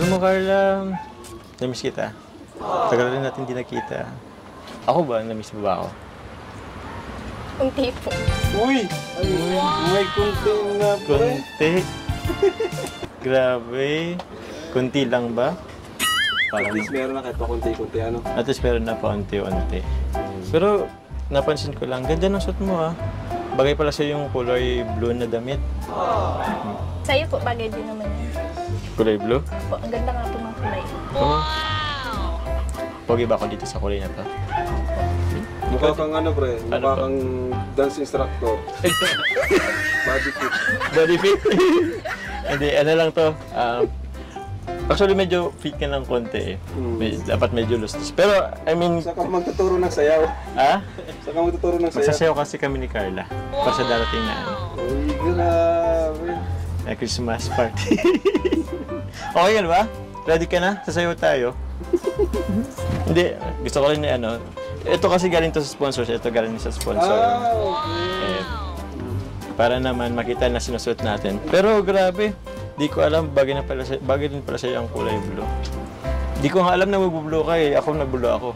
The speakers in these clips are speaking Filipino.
Alam mo, Carla, namiss kita. Tagal rin natin di nakita. Ako ba? Namiss mo ba ako? Unti po. Uy! Ay, may kunti nga pre. Kunti. Grabe. Kunti lang ba? At Parang, least meron na kahit pa kunti-kunti ano. at least meron na paunti-unti. Pero, napansin ko lang, ganda ng suot mo ah. Bagay pala sa yung kulay blue na damit. Sa'yo po, bagay din naman yun. Kulay blue? Po, ang ganda nga po ng kulay. Wow! Pogi ba ako dito sa kulay na to? Mukha kang ano pre, Ano mukha ba? kang dance instructor. Body fit. Body fit? Hindi, ano lang to. Actually, medyo fit ka ng konti eh. Dapat medyo lustos. Pero, I mean, Saka magtuturo ng sayaw. ah? Saka magtuturo ng sayaw. Magsasayaw kasi kami ni Carla. Para sa darating na ano, Uy, grabe. na Christmas party. Okay ka na ba? Ready ka na? Sasayaw tayo. Hindi, gusto ko rin na ano. Ito kasi galing to sa sponsors. Ito galing sa sponsor. Okay. Eh, para naman makita na sinusuot natin. Pero grabe, di ko alam, bagay din pala sa'yo ang kulay blue. Di ko nga alam na magbublue ka eh. Ako nagblue ako.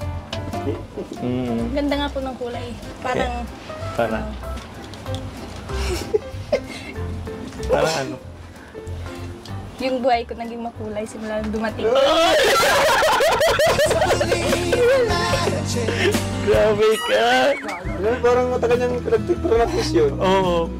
Ang ganda nga po ng kulay. Parang, Para. Parang ano? yung buhay ko naging makulay simula nung dumating. Grabe ka! Ano, parang matagal niyang pinag-practice yun. Oo.